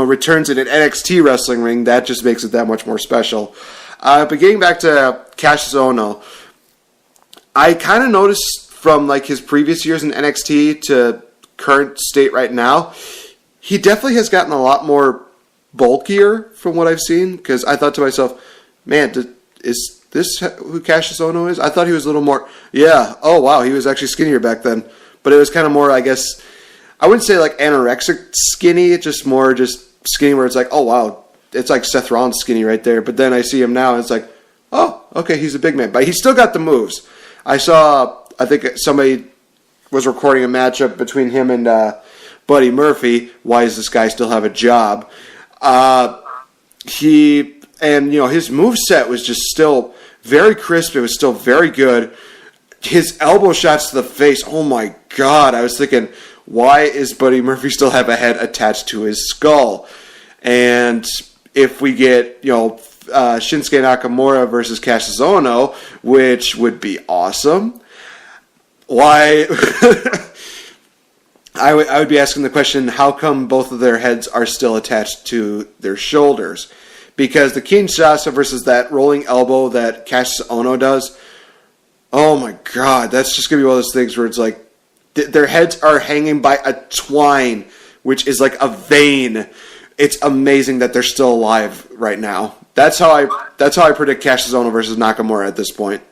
returns in an NXT wrestling ring, that just makes it that much more special. But getting back to Cassius Ohno, I kind of noticed from like his previous years in NXT to current state right now, he definitely has gotten a lot more bulkier from what I've seen. Because I thought to myself, man, is this who Cassius Ohno is? I thought he was a little more, oh wow, he was actually skinnier back then. But it was kind of more, I guess, I wouldn't say like anorexic skinny, it's just more just skinny where it's like, oh wow, it's like Seth Rollins skinny right there. But then I see him now and it's like, oh, okay, he's a big man. But he's still got the moves. I think somebody was recording a matchup between him and Buddy Murphy. Why does this guy still have a job? His moveset was just still very crisp. It was still very good. His elbow shots to the face, oh my God. I was thinking, why is Buddy Murphy still have a head attached to his skull? And if we get, Shinsuke Nakamura versus Cassius Ohno, which would be awesome, why... I would be asking the question, how come both of their heads are still attached to their shoulders? Because the Kinshasa versus that rolling elbow that Cassius Ohno does, oh my God, that's just going to be one of those things where it's like, their heads are hanging by a twine, which is like a vein. It's amazing that they're still alive right now. That's how I predict Cassius Ohno versus Nakamura at this point.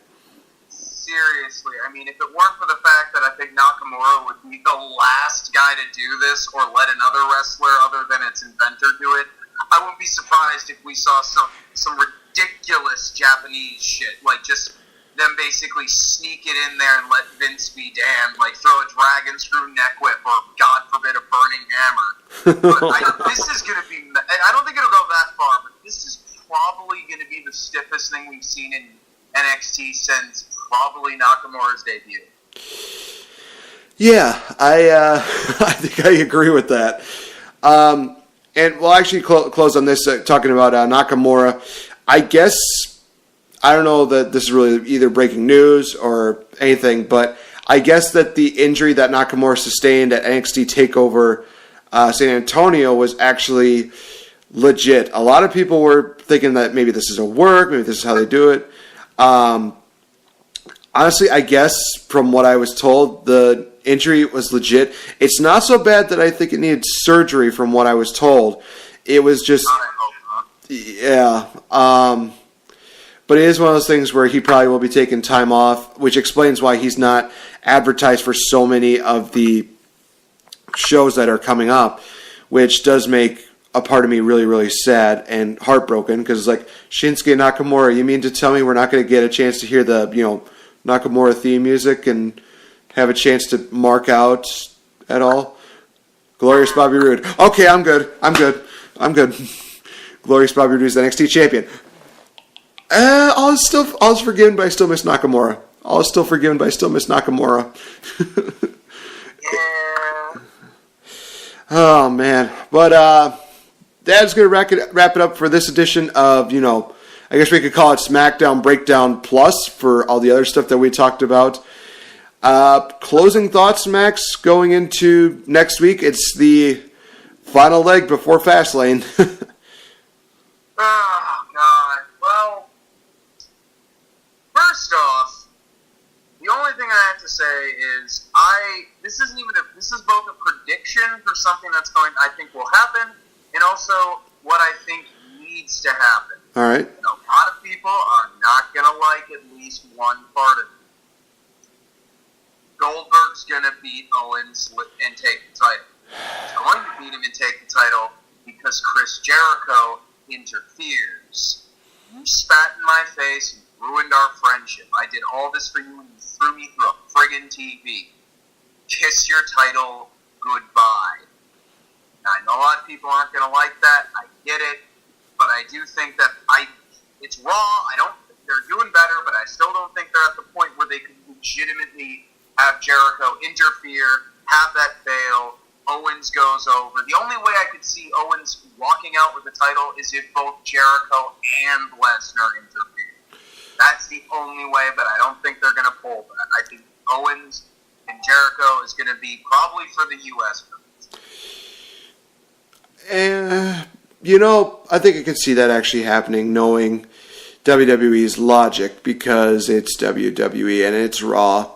Seriously, I mean, if it weren't for the fact that I think Nakamura would be the last guy to do this or let another wrestler other than its inventor do it, I wouldn't be surprised if we saw some ridiculous Japanese shit, like just them basically sneak it in there and let Vince be damned, like throw a dragon screw neck whip or, God forbid, a burning hammer. But this is going to be, I don't think it'll go that far, but this is probably going to be the stiffest thing we've seen in NXT since probably Nakamura's debut. Yeah, I think I agree with that. And we'll actually close on this, talking about Nakamura. I guess, I don't know that this is really either breaking news or anything, but I guess that the injury that Nakamura sustained at NXT TakeOver San Antonio was actually legit. A lot of people were thinking that maybe this is a work, maybe this is how they do it. Honestly, I guess from what I was told, the injury was legit. It's not so bad that I think it needed surgery from what I was told. It was just, yeah. But it is one of those things where he probably will be taking time off, which explains why he's not advertised for so many of the shows that are coming up, which does make a part of me really, really sad and heartbroken, because it's like, Shinsuke Nakamura, you mean to tell me we're not going to get a chance to hear the, Nakamura theme music and have a chance to mark out at all? Glorious Bobby Roode. Okay, I'm good. Glorious Bobby Roode is the NXT champion. All is forgiven, but I still miss Nakamura. All is still forgiven, but I still miss Nakamura. Yeah. Oh, man. But that's going to wrap it up for this edition of, I guess we could call it Smackdown Breakdown Plus for all the other stuff that we talked about. Closing thoughts, Max, going into next week. It's the final leg before Fastlane. Oh, God. Well, first off, the only thing I have to say is this is both a prediction for something I think will happen, and also what I think needs to happen. All right. A lot of people are not going to like at least one part of it. Goldberg's going to beat Owens and take the title. He's going to beat him and take the title because Chris Jericho interferes. You spat in my face and ruined our friendship. I did all this for you and you threw me through a friggin' TV. Kiss your title goodbye. Now, I know a lot of people aren't going to like that. I get it. But I do think that it's raw. They're doing better, but I still don't think they're at the point where they could legitimately have Jericho interfere, have that fail, Owens goes over. The only way I could see Owens walking out with the title is if both Jericho and Lesnar interfere. That's the only way, but I don't think they're going to pull that. I think Owens and Jericho is going to be probably for the U.S. I think I could see that actually happening, knowing WWE's logic, because it's WWE and it's Raw.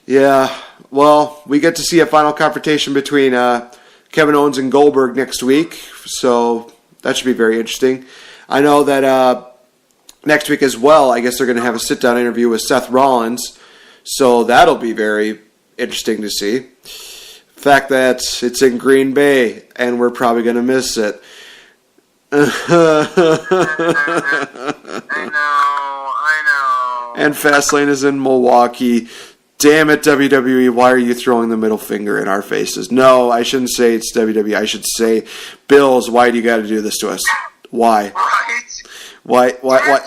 Yeah, well, we get to see a final confrontation between Kevin Owens and Goldberg next week, so that should be very interesting. I know that next week as well, I guess they're going to have a sit-down interview with Seth Rollins, so that'll be very interesting to see. The fact that it's in Green Bay, and we're probably going to miss it. I know. And Fastlane is in Milwaukee. Damn it, WWE, why are you throwing the middle finger in our faces? No, I shouldn't say it's WWE. I should say, Bills, why do you got to do this to us? Why? Right? Why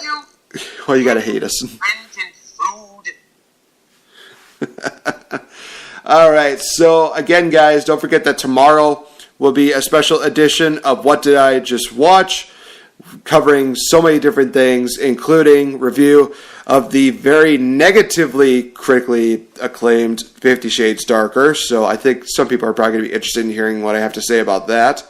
you got to hate us? Food. All right, so again, guys, don't forget that tomorrow will be a special edition of What Did I Just Watch, covering so many different things, including review of the very negatively critically acclaimed 50 Shades Darker. So I think some people are probably going to be interested in hearing what I have to say about that.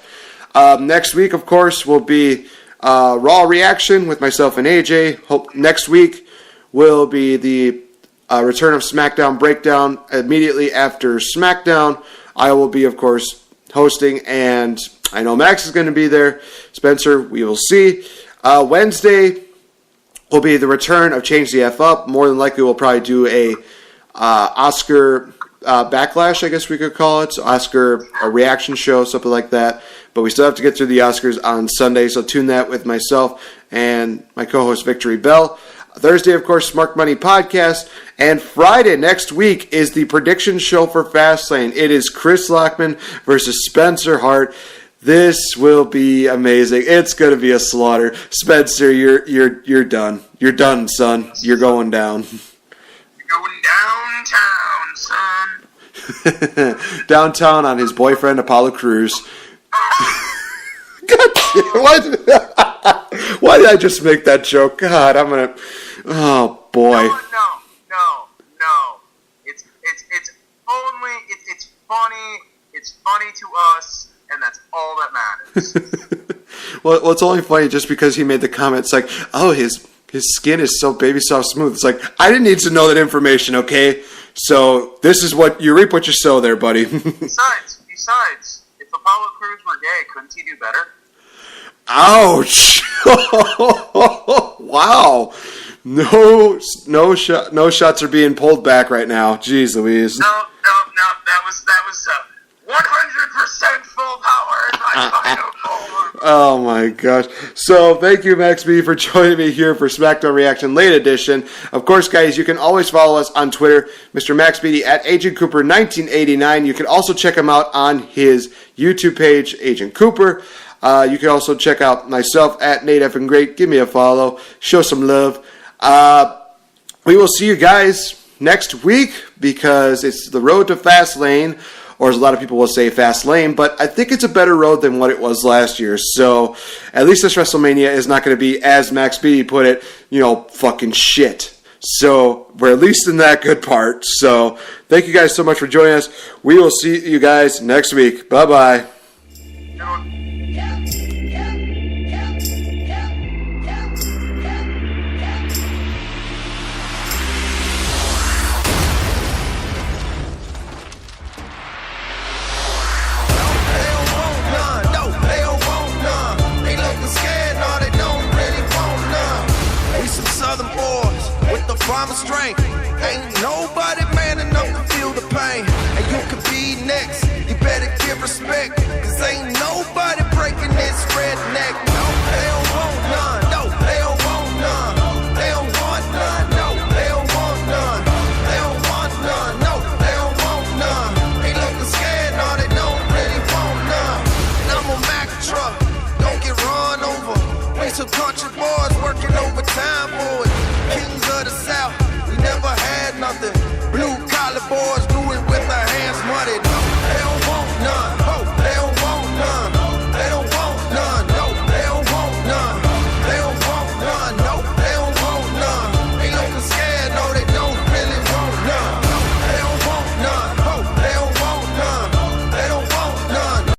Next week, of course, will be Raw Reaction with myself and AJ. Hope next week will be the return of Smackdown Breakdown immediately after Smackdown. I will be, of course, hosting, and I know Max is going to be there. Spencer, we will see. Wednesday will be the return of Change the F Up. More than likely, we'll probably do a Oscar backlash, I guess we could call it. So a reaction show, something like that. But we still have to get through the Oscars on Sunday, so tune that with myself and my co-host Victory Bell. Thursday, of course, Smart Money Podcast. And Friday next week is the prediction show for Fastlane. It is Chris Lockman versus Spencer Hart. This will be amazing. It's going to be a slaughter. Spencer, you're done. You're done, son. You're going down. You're going downtown, son. Downtown on his boyfriend Apollo Crews. God, why did I just make that joke? God, I'm gonna. Oh boy. No. It's funny. It's funny to us, and that's all that matters. Well, it's only funny just because he made the comment. It's like, oh, his skin is so baby soft smooth. It's like, I didn't need to know that information, okay? So this is what you reap what you sow there, buddy. Besides, if Apollo Crews were gay, couldn't he do better? Ouch! Wow. No shots are being pulled back right now. Jeez Louise. No. That was 100% full power in my final form. Oh my gosh. So thank you, Max B, for joining me here for Smackdown Reaction Late Edition. Of course, guys, you can always follow us on Twitter, Mr. Max Beatty at Agent Cooper 1989. You can also check him out on his YouTube page, Agent Cooper. You can also check out myself at Nate F. and Great. Give me a follow. Show some love. We will see you guys next week because it's the road to Fastlane, or as a lot of people will say, Fast Lane, but I think it's a better road than what it was last year. So at least this WrestleMania is not going to be, as Max B put it, fucking shit. So we're at least in that good part. So thank you guys so much for joining us. We will see you guys next week. Bye-bye. Farmer strength. Ain't nobody man enough to feel the pain. And you could be next. You better give respect. Cause ain't nobody breaking this redneck.